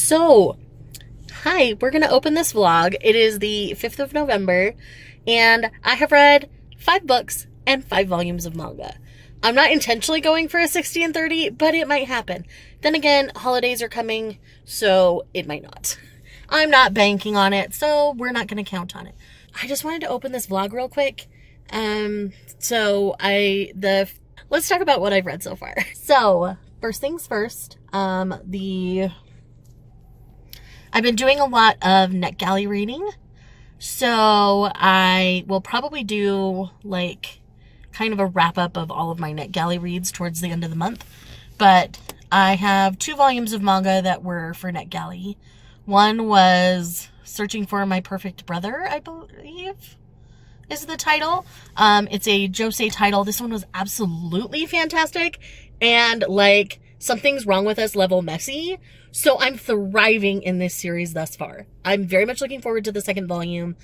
So, hi, we're going to open this vlog. It is the 5th of November, and I have read 5 books and 5 volumes of manga. I'm not intentionally going for a 60 and 30, but it might happen. Then again, holidays are coming, so it might not. I'm not banking on it, so we're not going to count on it. I just wanted to open this vlog real quick. Let's talk about what I've read so far. So, first things first, I've been doing a lot of NetGalley reading, so I will probably do like kind of a wrap up of all of my NetGalley reads towards the end of the month. But I have 2 volumes of manga that were for NetGalley. One was Searching for My Perfect Brother, I believe is the title. It's a josei title. This one was absolutely fantastic and like Something's Wrong with Us level messy. So I'm thriving in this series thus far. I'm very much looking forward to the second volume.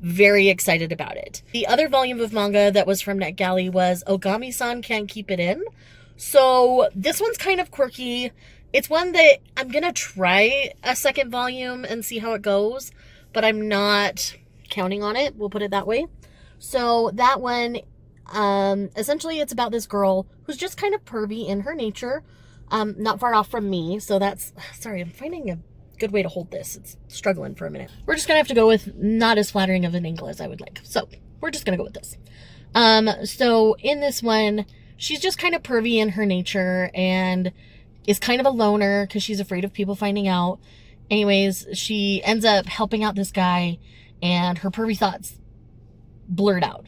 Very excited about it. The other volume of manga that was from NetGalley was Ogami-san Can't Keep It In. So this one's kind of quirky. It's one that I'm going to try a second volume and see how it goes, but I'm not counting on it. We'll put it that way. So that one, essentially it's about this girl who's just kind of pervy in her nature. Not far off from me. So sorry, I'm finding a good way to hold this. It's struggling for a minute. We're just going to have to go with not as flattering of an angle as I would like. So we're just going to go with this. So in this one, she's just kind of pervy in her nature and is kind of a loner because she's afraid of people finding out. Anyways, she ends up helping out this guy and her pervy thoughts blurred out.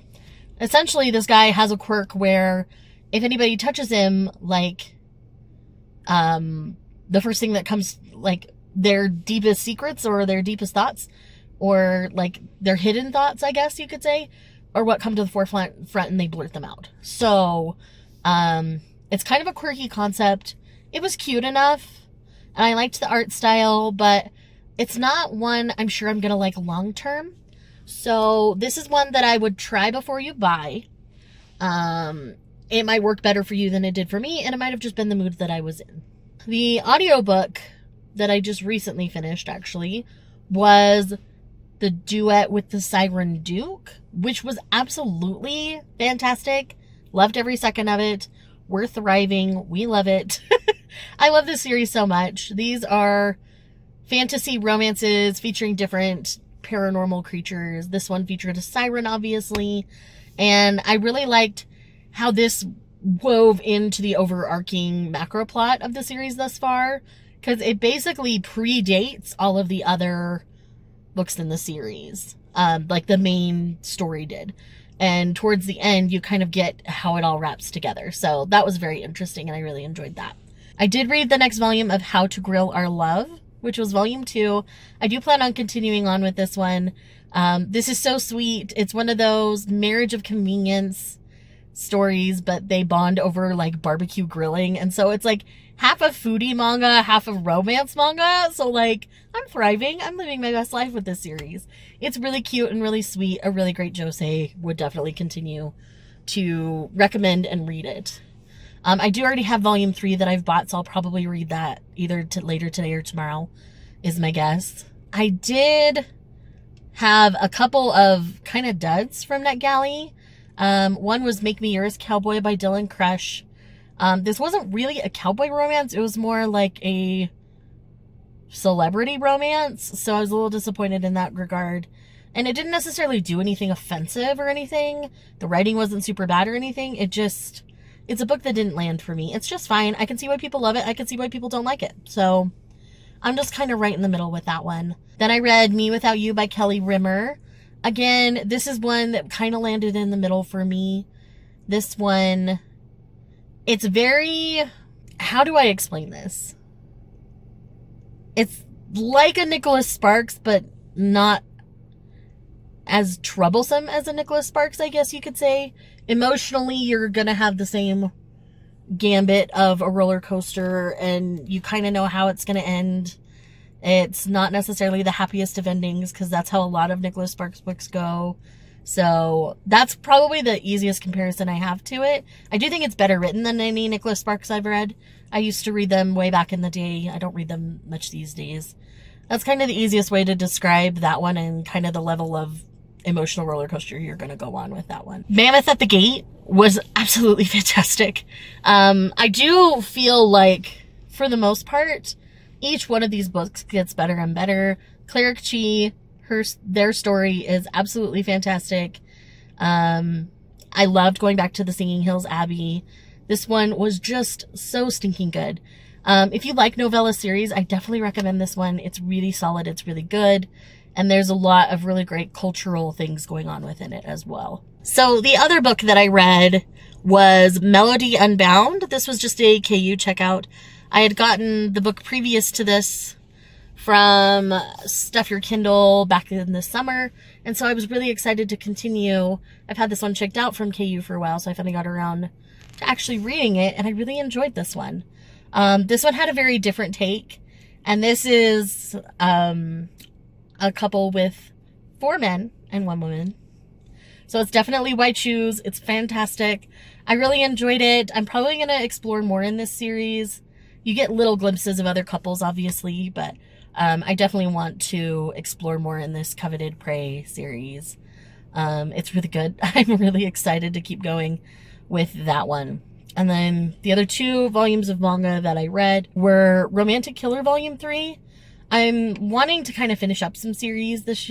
Essentially, this guy has a quirk where if anybody touches him, like, the first thing that comes, like, their deepest secrets or their deepest thoughts, or, like, their hidden thoughts, I guess you could say, or what come to the forefront and they blurt them out. So, it's kind of a quirky concept. It was cute enough, and I liked the art style, but it's not one I'm sure I'm gonna like long term. So, this is one that I would try before you buy. It might work better for you than it did for me, and it might have just been the mood that I was in. The audiobook that I just recently finished, actually, was the duet with the Siren Duke, which was absolutely fantastic. Loved every second of it. We're thriving. We love it. I love this series so much. These are fantasy romances featuring different paranormal creatures. This one featured a siren, obviously, and I really liked how this wove into the overarching macro plot of the series thus far, because it basically predates all of the other books in the series, like the main story did. And towards the end, you kind of get how it all wraps together. So that was very interesting, and I really enjoyed that. I did read the next volume of How to Grill Our Love, which was volume 2. I do plan on continuing on with this one. This is so sweet. It's one of those marriage of convenience stories, but they bond over like barbecue grilling, and so it's like half a foodie manga, half a romance manga. So like I'm thriving. I'm living my best life with this series. It's really cute and really sweet. A really great josei. Would definitely continue to recommend and read it. I do already have volume 3 that I've bought, so I'll probably read that either later today or tomorrow is my guess. I did have a couple of kind of duds from NetGalley. One was Make Me Yours Cowboy by Dylan Crush. This wasn't really a cowboy romance. It was more like a celebrity romance. So I was a little disappointed in that regard. And it didn't necessarily do anything offensive or anything. The writing wasn't super bad or anything. It's a book that didn't land for me. It's just fine. I can see why people love it. I can see why people don't like it. So I'm just kind of right in the middle with that one. Then I read Me Without You by Kelly Rimmer. Again, this is one that kind of landed in the middle for me. This one, it's very, how do I explain this? It's like a Nicholas Sparks, but not as troublesome as a Nicholas Sparks, I guess you could say. Emotionally, you're going to have the same gambit of a roller coaster, and you kind of know how it's going to end. It's not necessarily the happiest of endings, because that's how a lot of Nicholas Sparks books go. So that's probably the easiest comparison I have to it. I do think it's better written than any Nicholas Sparks I've read. I used to read them way back in the day. I don't read them much these days. That's kind of the easiest way to describe that one and kind of the level of emotional roller coaster you're going to go on with that one. Mammoth at the Gate was absolutely fantastic. I do feel like, for the most part, each one of these books gets better and better. Cleric Chi, their story is absolutely fantastic. I loved going back to the Singing Hills Abbey. This one was just so stinking good. If you like novella series, I definitely recommend this one. It's really solid. It's really good. And there's a lot of really great cultural things going on within it as well. So the other book that I read was Melody Unbound. This was just a KU checkout. I had gotten the book previous to this from Stuff Your Kindle back in the summer. And so I was really excited to continue. I've had this one checked out from KU for a while, so I finally got around to actually reading it, and I really enjoyed this one. This one had a very different take, and this is a couple with 4 men and 1 woman. So it's definitely white shoes. It's fantastic. I really enjoyed it. I'm probably going to explore more in this series. You get little glimpses of other couples, obviously, but I definitely want to explore more in this Coveted Prey series. It's really good. I'm really excited to keep going with that one. And then the other 2 volumes of manga that I read were Romantic Killer Volume 3. I'm wanting to kind of finish up some series this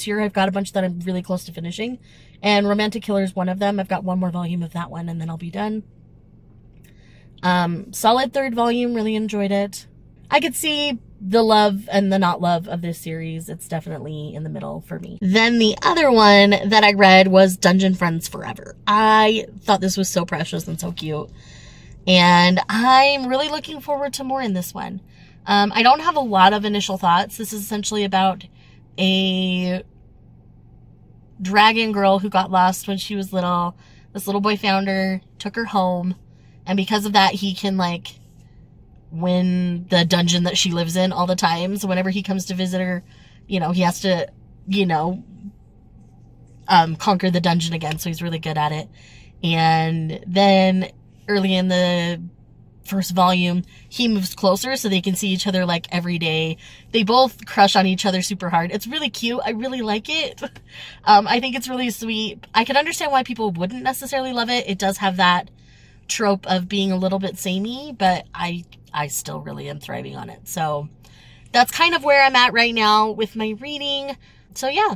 year. I've got a bunch that I'm really close to finishing, and Romantic Killer is one of them. I've got 1 more volume of that one, and then I'll be done. Solid 3rd volume, really enjoyed it. I could see the love and the not love of this series. It's definitely in the middle for me. Then the other one that I read was Dungeon Friends Forever. I thought this was so precious and so cute, and I'm really looking forward to more in this one. I don't have a lot of initial thoughts. This is essentially about a dragon girl who got lost when she was little. This little boy found her, took her home, and because of that, he can, like, win the dungeon that she lives in all the time. So whenever he comes to visit her, you know, he has to, you know, conquer the dungeon again. So he's really good at it. And then early in the first volume, he moves closer so they can see each other, like, every day. They both crush on each other super hard. It's really cute. I really like it. I think it's really sweet. I can understand why people wouldn't necessarily love it. It does have that trope of being a little bit samey, but I still really am thriving on it. So that's kind of where I'm at right now with my reading. So yeah,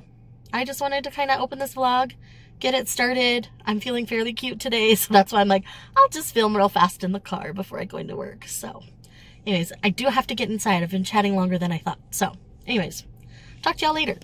I just wanted to kind of open this vlog, get it started. I'm feeling fairly cute today, so that's why I'm like, I'll just film real fast in the car before I go into work. So anyways, I do have to get inside. I've been chatting longer than I thought. So anyways, talk to y'all later.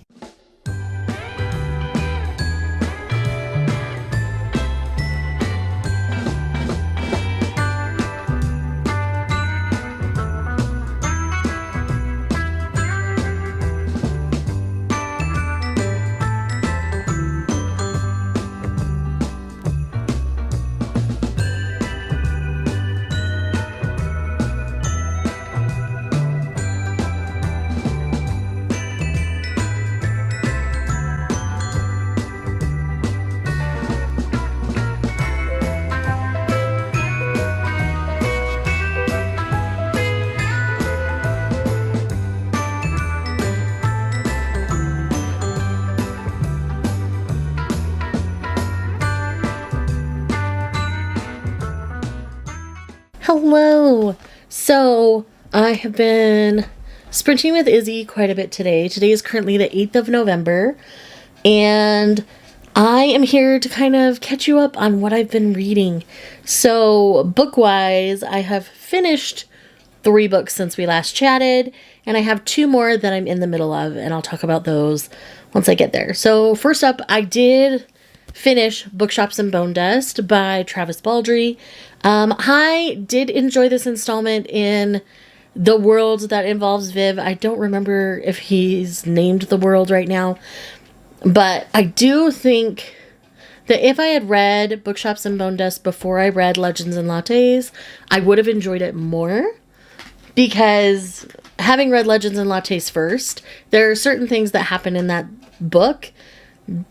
Hello. So I have been sprinting with Izzy quite a bit today. Today is currently the 8th of November, and I am here to kind of catch you up on what I've been reading. So book-wise, I have finished 3 books since we last chatted, and I have 2 more that I'm in the middle of, and I'll talk about those once I get there. So first up, I did finish Bookshops and Bone Dust by Travis Baldree. I did enjoy this installment in the world that involves Viv. I don't remember if he's named the world right now, but I do think that if I had read Bookshops and Bone Dust before I read Legends and Lattes, I would have enjoyed it more, because having read Legends and Lattes first, there are certain things that happen in that book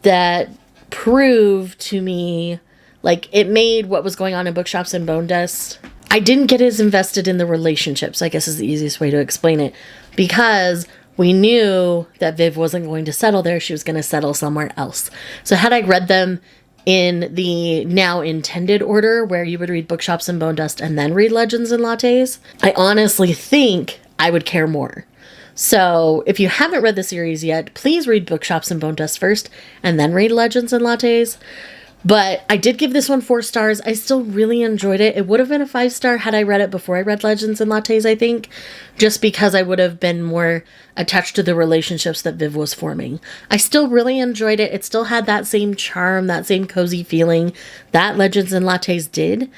that prove to me, like, it made what was going on in bookshops and Bone Dust. I didn't get as invested in the relationships, I guess is the easiest way to explain it, because we knew that Viv wasn't going to settle there. She was going to settle somewhere else. So had I read them in the now intended order, where you would read Bookshops and Bone Dust and then read Legends and Lattes, I honestly think I would care more. So if you haven't read the series yet, please read Bookshops and Bone Dust first and then read Legends and Lattes. But I did give this one 4 stars. I still really enjoyed it. It would have been a 5-star had I read it before I read Legends and Lattes, I think, just because I would have been more attached to the relationships that Viv was forming. I still really enjoyed it. It still had that same charm, that same cozy feeling that Legends and Lattes did,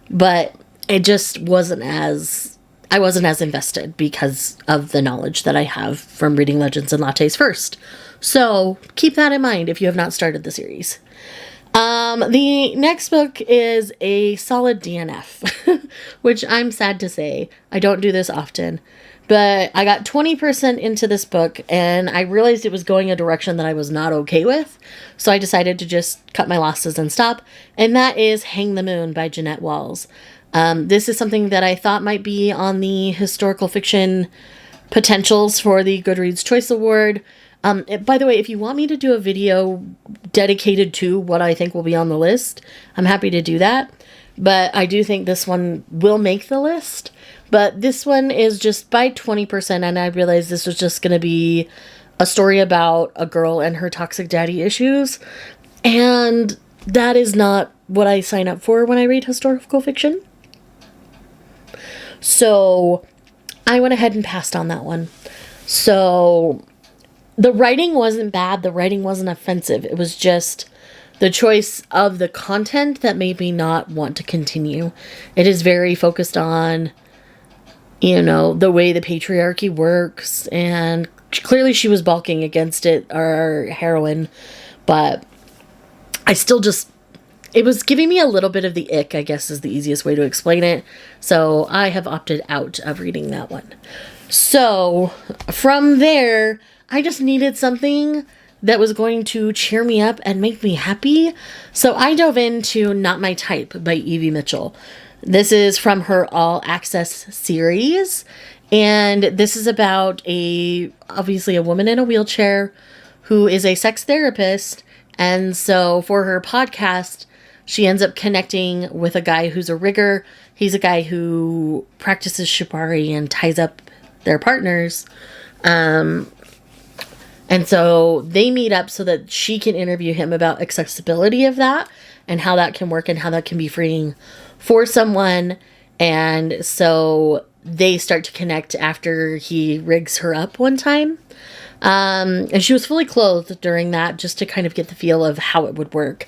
but it just wasn't as... I wasn't as invested because of the knowledge that I have from reading Legends and Lattes first. So keep that in mind if you have not started the series. The next book is a solid DNF, which I'm sad to say. I don't do this often, but I got 20% into this book and I realized it was going a direction that I was not okay with. So I decided to just cut my losses and stop. And that is Hang the Moon by Jeanette Walls. This is something that I thought might be on the historical fiction potentials for the Goodreads Choice Award. By the way, if you want me to do a video dedicated to what I think will be on the list, I'm happy to do that. But I do think this one will make the list. But this one is just by 20%, and I realized this was just going to be a story about a girl and her toxic daddy issues. And that is not what I sign up for when I read historical fiction. So I went ahead and passed on that one. So the writing wasn't bad. The writing wasn't offensive. It was just the choice of the content that made me not want to continue. It is very focused on, you know, the way the patriarchy works. And clearly she was balking against it, our heroine. But I still just... it was giving me a little bit of the ick, I guess is the easiest way to explain it. So I have opted out of reading that one. So from there, I just needed something that was going to cheer me up and make me happy. So I dove into Not My Type by Evie Mitchell. This is from her All Access series. And this is about obviously a woman in a wheelchair who is a sex therapist. And so for her podcast, she ends up connecting with a guy who's a rigger. He's a guy who practices shibari and ties up their partners. And so they meet up so that she can interview him about accessibility of that and how that can work and how that can be freeing for someone. And so they start to connect after he rigs her up one time. And she was fully clothed during that just to kind of get the feel of how it would work.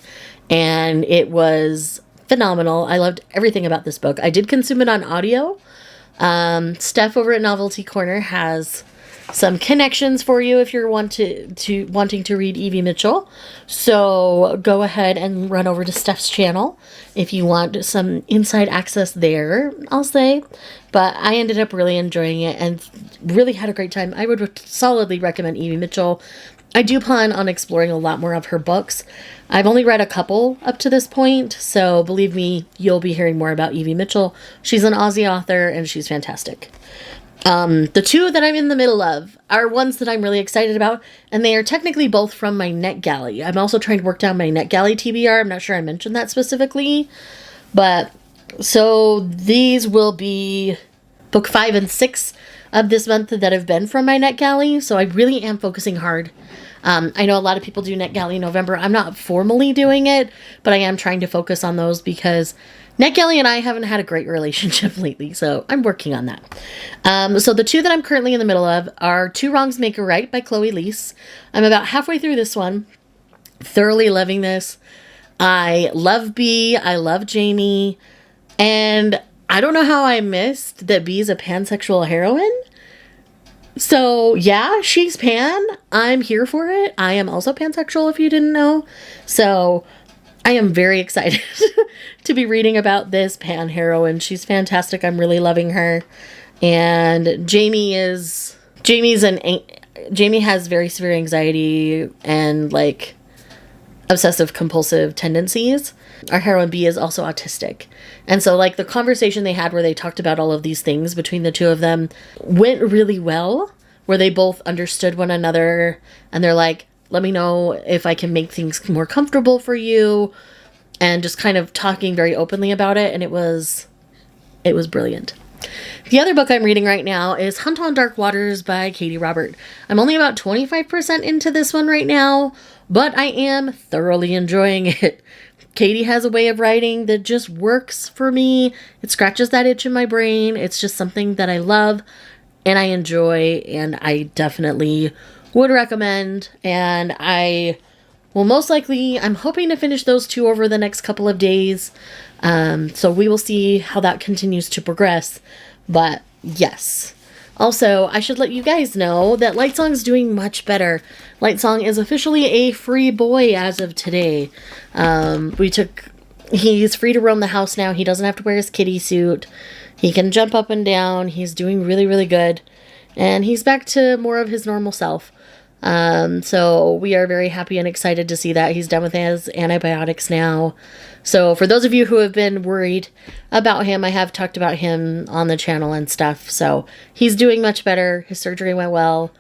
And it was phenomenal. I loved everything about this book. I did consume it on audio. Steph over at Novelty Corner has some connections for you if you're wanting to read Evie Mitchell. So go ahead and run over to Steph's channel if you want some inside access there, I'll say. But I ended up really enjoying it and really had a great time. I would solidly recommend Evie Mitchell. I do plan on exploring a lot more of her books. I've only read a couple up to this point, so believe me, you'll be hearing more about Evie Mitchell. She's an Aussie author, and she's fantastic. The two that I'm in the middle of are ones that I'm really excited about, and they are technically both from my NetGalley. I'm also trying to work down my NetGalley TBR. I'm not sure I mentioned that specifically, but so these will be book 5 and 6 of this month that have been from my NetGalley, so I really am focusing hard. I know a lot of people do NetGalley in November. I'm not formally doing it, but I am trying to focus on those because NetGalley and I haven't had a great relationship lately, so I'm working on that. So the two that I'm currently in the middle of are Two Wrongs Make a Right by Chloe Leese. I'm about halfway through this one. Thoroughly loving this. I love Bee. I love Jamie. And I don't know how I missed that Bee is a pansexual heroine. So yeah, she's pan. I'm here for it. I am also pansexual if you didn't know. So I am very excited to be reading about this pan heroine. She's fantastic. I'm really loving her. And Jamie has very severe anxiety and like obsessive compulsive tendencies. Our heroine B is also autistic. And so like the conversation they had where they talked about all of these things between the two of them went really well, where they both understood one another and they're like, let me know if I can make things more comfortable for you, and just kind of talking very openly about it. And it was brilliant. The other book I'm reading right now is Hunt on Dark Waters by Katie Robert. I'm only about 25% into this one right now, but I am thoroughly enjoying it. Katie has a way of writing that just works for me. It scratches that itch in my brain. It's just something that I love and I enjoy, and I definitely would recommend. And I will most likely, I'm hoping to finish those two over the next couple of days. So we will see how that continues to progress. But yes. Also, I should let you guys know that Lightsong's doing much better. Lightsong is officially a free boy as of today. He's free to roam the house now. He doesn't have to wear his kitty suit. He can jump up and down. He's doing really, really good. And he's back to more of his normal self. So we are very happy and excited to see that. He's done with his antibiotics now. So for those of you who have been worried about him, I have talked about him on the channel and stuff. So he's doing much better. His surgery went well.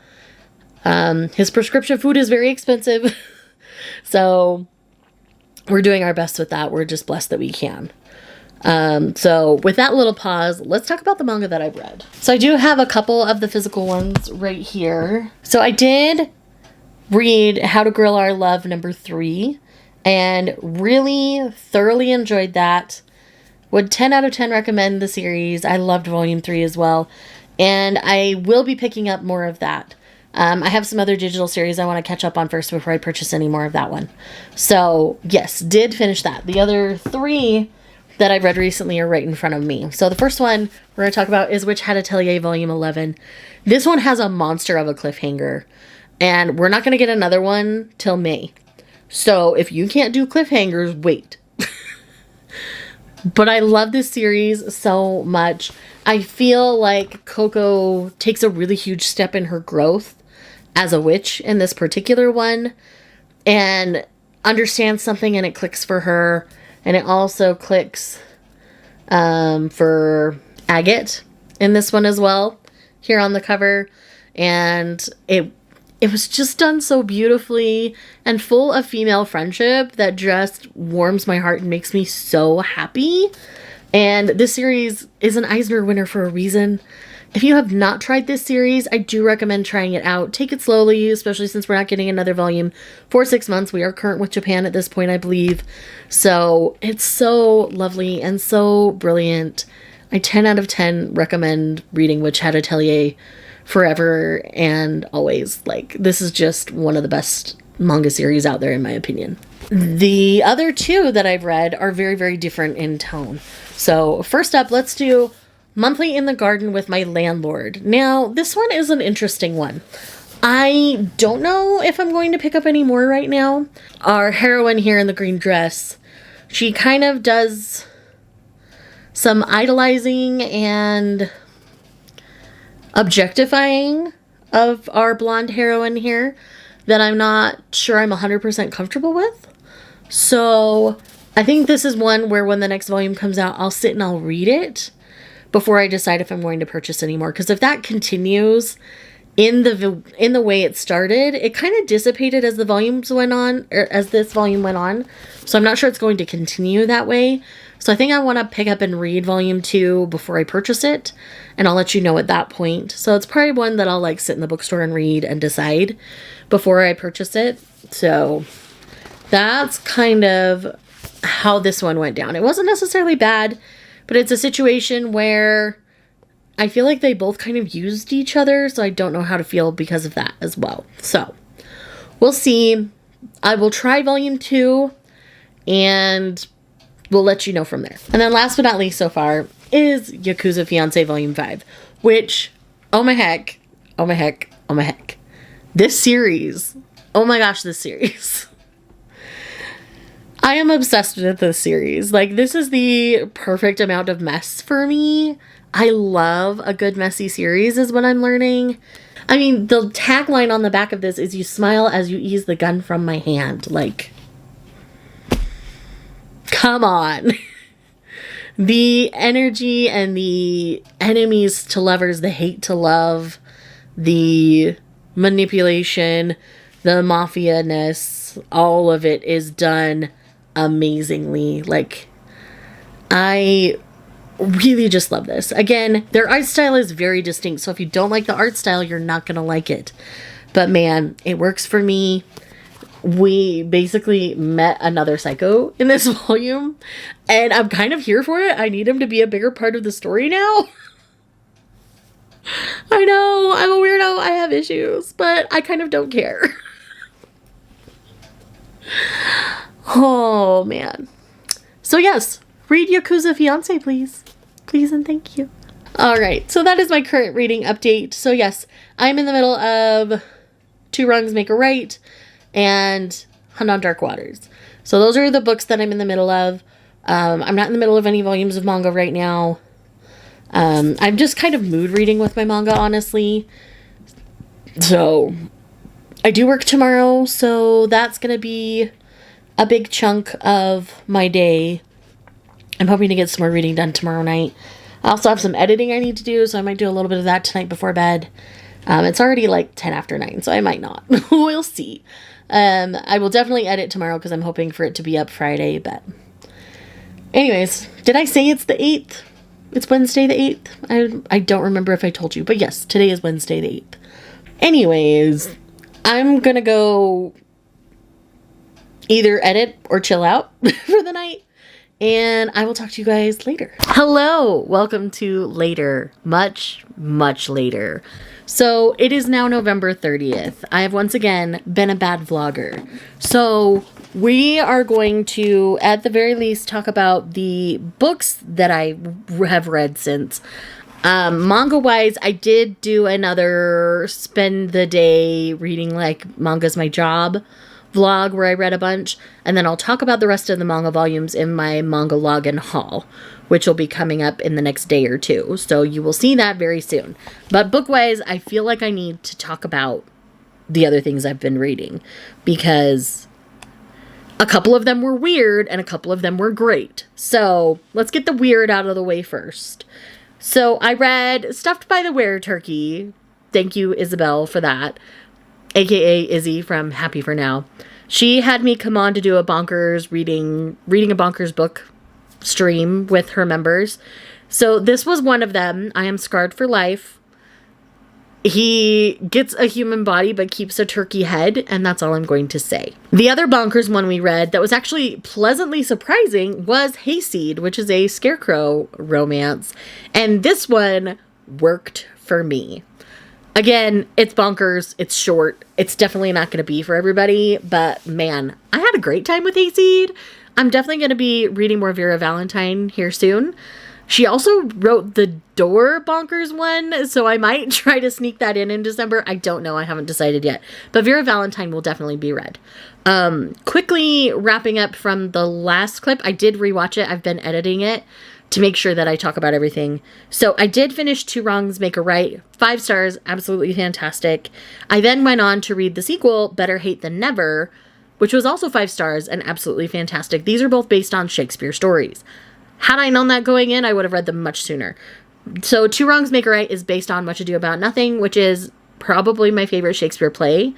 His prescription food is very expensive. So we're doing our best with that. We're just blessed that we can. So with that little pause, let's talk about the manga that I've read. So I do have a couple of the physical ones right here. So I did read How to Grill Our Love #3 and really thoroughly enjoyed that. Would 10 out of 10 recommend the series. I loved volume 3 as well. And I will be picking up more of that. I have some other digital series I want to catch up on first before I purchase any more of that one. So yes, did finish that. The other 3 that I've read recently are right in front of me. So the first one we're going to talk about is Witch Hat Atelier Volume 11. This one has a monster of a cliffhanger, and we're not going to get another one till May. So if you can't do cliffhangers, wait. But I love this series so much. I feel like Coco takes a really huge step in her growth as a witch in this particular one, and understands something and it clicks for her. And it also clicks for Agate in this one as well, here on the cover. And it was just done so beautifully and full of female friendship that just warms my heart and makes me so happy. And this series is an Eisner winner for a reason. If you have not tried this series, I do recommend trying it out. Take it slowly, especially since we're not getting another volume for 6 months. We are current with Japan at this point, I believe. So it's so lovely and so brilliant. I 10 out of 10 recommend reading Witch Hat Atelier forever and always. Like, this is just one of the best manga series out there, in my opinion. The other 2 that I've read are very, very different in tone. So first up, let's do Monthly in the Garden with My Landlord. Now, this one is an interesting one. I don't know if I'm going to pick up any more right now. Our heroine here in the green dress, she kind of does some idolizing and objectifying of our blonde heroine here that I'm not sure I'm 100% comfortable with. So I think this is one where when the next volume comes out, I'll sit and I'll read it before I decide if I'm going to purchase anymore. Because if that continues in the way it started, it kind of dissipated as the volumes went on, or as this volume went on. So I'm not sure it's going to continue that way. So I think I want to pick up and read volume 2 before I purchase it, and I'll let you know at that point. So it's probably one that I'll like sit in the bookstore and read and decide before I purchase it. So that's kind of how this one went down. It wasn't necessarily bad, but it's a situation where I feel like they both kind of used each other, so I don't know how to feel because of that as well. So we'll see. I will try volume 2, and we'll let you know from there. And then last but not least so far is Yakuza Fiancé Volume 5, which, oh my heck, oh my heck, oh my heck. This series, oh my gosh, this series. I am obsessed with this series. Like, this is the perfect amount of mess for me. I love a good messy series is what I'm learning. I mean, the tagline on the back of this is "You smile as you ease the gun from my hand." Like, come on. The energy and the enemies to lovers, the hate to love, the manipulation, the mafia-ness, all of it is done amazingly. Like, I really just love this. Again, their art style is very distinct, so if you don't like the art style, you're not going to like it. But man, it works for me. We basically met another psycho in this volume, and I'm kind of here for it. I need him to be a bigger part of the story now. I know, I'm a weirdo, I have issues, but I kind of don't care. Oh, man. So yes, read Yakuza Fiancé, please. Please and thank you. Alright, so that is my current reading update. So yes, I'm in the middle of Two Wrongs Make a Right and Hunt on Dark Waters. So those are the books that I'm in the middle of. I'm not in the middle of any volumes of manga right now. I'm just kind of mood reading with my manga, honestly. So, I do work tomorrow, so that's going to be a big chunk of my day. I'm hoping to get some more reading done tomorrow night. I also have some editing I need to do, so I might do a little bit of that tonight before bed. It's already like 10 after 9, so I might not. We'll see. I will definitely edit tomorrow because I'm hoping for it to be up Friday, but... Anyways, did I say it's the 8th? It's Wednesday the 8th. I don't remember if I told you, but yes, today is Wednesday the 8th. Anyways, I'm gonna go either edit or chill out for the night, and I will talk to you guys later. Hello, welcome to later, much later. So it is now November 30th. I have once again been a bad vlogger. So we are going to, at the very least, talk about the books that I have read since. Manga-wise, I did do another spend the day reading like Manga's My Job vlog where I read a bunch. And then I'll talk about the rest of the manga volumes in my manga login haul, which will be coming up in the next day or two. So you will see that very soon. But book-wise, I feel like I need to talk about the other things I've been reading, because a couple of them were weird and a couple of them were great. So let's get the weird out of the way first. So I read Stuffed by the Were-Turkey. Thank you, Isabel, for that. AKA Izzy from Happy for Now. She had me come on to do a bonkers reading a bonkers book stream with her members. So this was one of them. I Am Scarred for Life. He gets a human body but keeps a turkey head, and that's all I'm going to say. The other bonkers one we read that was actually pleasantly surprising was Hayseed, which is a scarecrow romance. And this one worked for me. Again, it's bonkers, it's short, it's definitely not going to be for everybody, but man, I had a great time with Hayseed. I'm definitely going to be reading more Vera Valentine here soon. She also wrote the Door bonkers one, so I might try to sneak that in December. I don't know, I haven't decided yet, but Vera Valentine will definitely be read. Quickly wrapping up from the last clip, I did rewatch it, I've been editing it to make sure that I talk about everything. So I did finish Two Wrongs Make a Right. 5 stars, absolutely fantastic. I then went on to read the sequel, Better Hate Than Never, which was also 5 stars and absolutely fantastic. These are both based on Shakespeare stories. Had I known that going in, I would have read them much sooner. So Two Wrongs Make a Right is based on Much Ado About Nothing, which is probably my favorite Shakespeare play.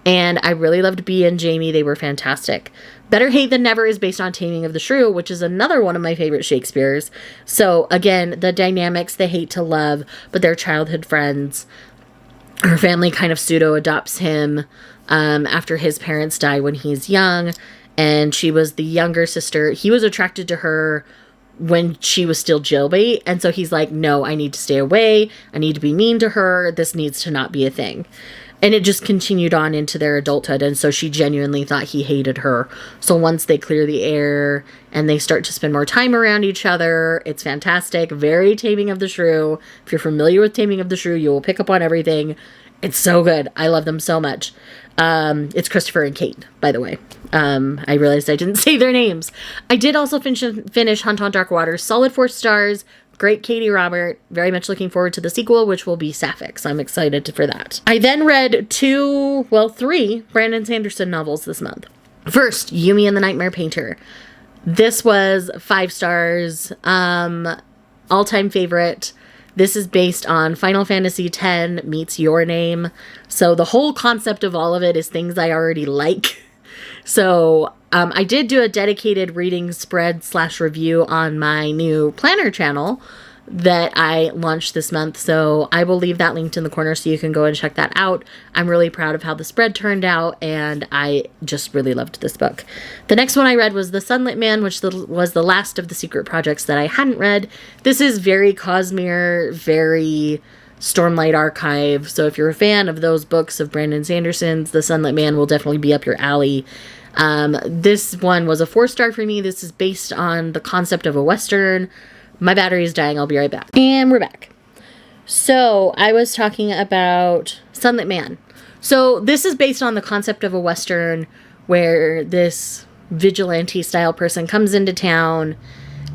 And I really loved Bea and Jamie. They were fantastic. Better Hate Than Never is based on Taming of the Shrew, which is another one of my favorite Shakespeare's. So again, the dynamics, they hate to love, but they're childhood friends. Her family kind of pseudo-adopts him after his parents die when he's young. And she was the younger sister. He was attracted to her when she was still jailbait. And so he's like, no, I need to stay away. I need to be mean to her. This needs to not be a thing. And it just continued on into their adulthood. And so she genuinely thought he hated her. So once they clear the air and they start to spend more time around each other, it's fantastic. Very Taming of the Shrew. If you're familiar with Taming of the Shrew, you will pick up on everything. It's so good. I love them so much. It's Christopher and Kate, by the way. I realized I didn't say their names. I did also finish Hunt on Dark Waters. Solid 4 stars. Great Katie Robert. Very much looking forward to the sequel, which will be Sapphic. So I'm excited for that. I then read 3 Brandon Sanderson novels this month. First, Yumi and the Nightmare Painter. This was 5 stars. All-time favorite. This is based on Final Fantasy X meets Your Name. So the whole concept of all of it is things I already like. So I did do a dedicated reading spread / review on my new planner channel that I launched this month. So I will leave that linked in the corner so you can go and check that out. I'm really proud of how the spread turned out, and I just really loved this book. The next one I read was The Sunlit Man, which was the last of the secret projects that I hadn't read. This is very Cosmere, very Stormlight Archive. So if you're a fan of those books of Brandon Sanderson's, The Sunlit Man will definitely be up your alley. This one was a 4-star for me. This is based on the concept of a Western. My battery is dying. I'll be right back. And we're back. So I was talking about Sunlit Man. So this is based on the concept of a Western where this vigilante style person comes into town,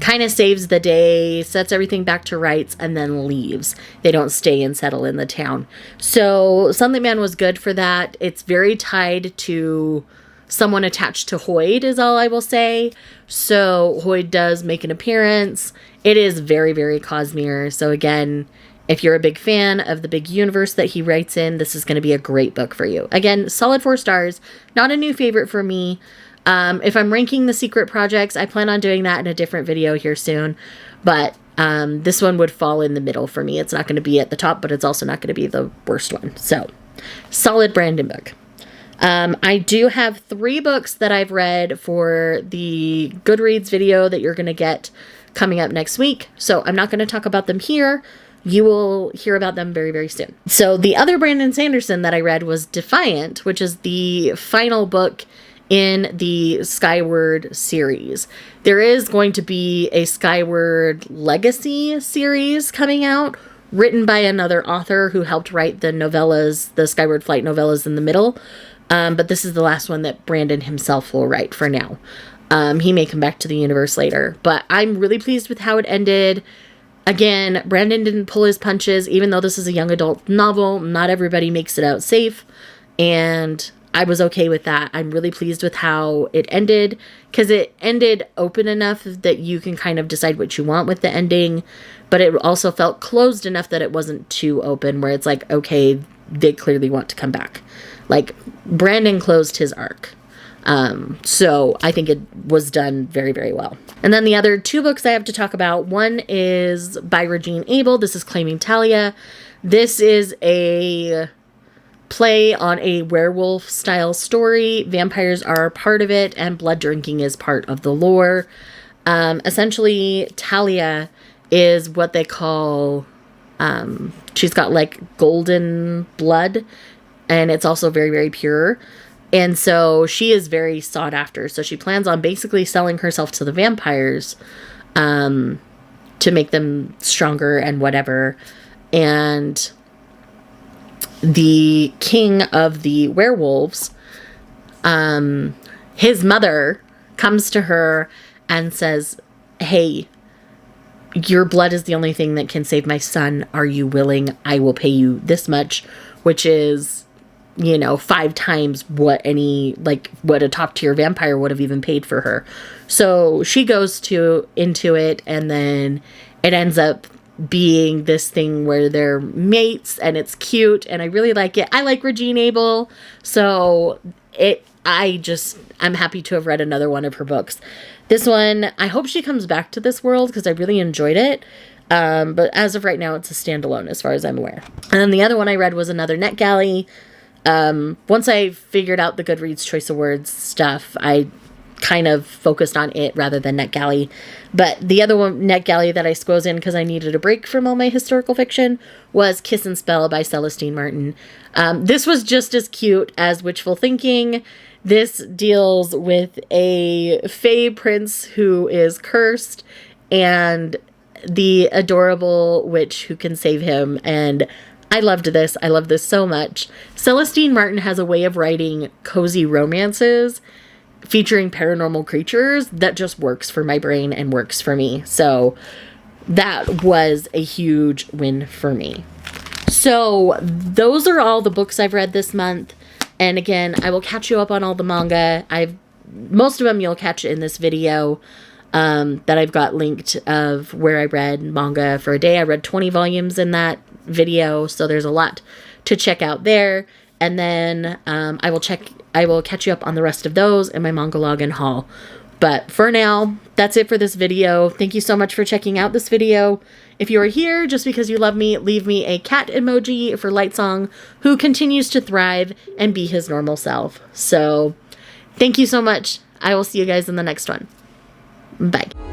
kind of saves the day, sets everything back to rights, and then leaves. They don't stay and settle in the town. So Sunlit Man was good for that. It's very tied to someone attached to Hoyd is all I will say. So Hoyd does make an appearance. It is very, very Cosmere. So again, if you're a big fan of the big universe that he writes in, this is going to be a great book for you. Again, solid 4 stars. Not a new favorite for me. If I'm ranking the secret projects, I plan on doing that in a different video here soon. But this one would fall in the middle for me. It's not going to be at the top, but it's also not going to be the worst one. So, solid Brandon book. I do have 3 books that I've read for the Goodreads video that you're going to get coming up next week. So I'm not going to talk about them here. You will hear about them very, very soon. So the other Brandon Sanderson that I read was Defiant, which is the final book in the Skyward series. There is going to be a Skyward Legacy series coming out, written by another author who helped write the novellas, the Skyward Flight novellas in the middle. But this is the last one that Brandon himself will write for now. He may come back to the universe later, but I'm really pleased with how it ended. Again, Brandon didn't pull his punches, even though this is a young adult novel. Not everybody makes it out safe, and I was okay with that. I'm really pleased with how it ended, because it ended open enough that you can kind of decide what you want with the ending, but it also felt closed enough that it wasn't too open, where it's like, okay, they clearly want to come back. Like, Brandon closed his arc. So I think it was done very, very well. And then the other 2 books I have to talk about, one is by Regine Abel. This is Claiming Talia. This is a play on a werewolf style story. Vampires are part of it, and blood drinking is part of the lore. Essentially, Talia is what they call, she's got like golden blood, and it's also very, very pure. And so she is very sought after. So she plans on basically selling herself to the vampires to make them stronger and whatever. And the king of the werewolves, his mother comes to her and says, hey, your blood is the only thing that can save my son. Are you willing? I will pay you this much, which is, 5 times what what a top tier vampire would have even paid for her. So she goes into it, and then it ends up being this thing where they're mates, and it's cute, and I really like it. I like Regine Abel, so I'm happy to have read another one of her books. This one, I hope she comes back to this world, because I really enjoyed it. But as of right now, it's a standalone as far as I'm aware. And then the other one I read was another NetGalley. Once I figured out the Goodreads Choice Awards stuff, I kind of focused on it rather than NetGalley. But the other one, NetGalley, that I squoze in because I needed a break from all my historical fiction was Kiss and Spell by Celestine Martin. This was just as cute as Witchful Thinking. This deals with a fae prince who is cursed and the adorable witch who can save him, and I loved this. I love this so much. Celestine Martin has a way of writing cozy romances featuring paranormal creatures that just works for my brain and works for me. So that was a huge win for me. So those are all the books I've read this month. And again, I will catch you up on all the manga. I've most of them you'll catch in this video that I've got linked of where I read manga for a day. I read 20 volumes in that video, so there's a lot to check out there. And then I will catch you up on the rest of those in my manga login haul. But for now, that's it for this video. Thank you so much for checking out this video. If you are here just because you love me, leave me a cat emoji for Lightsong, who continues to thrive and be his normal self. So thank you so much. I will see you guys in the next one. Bye.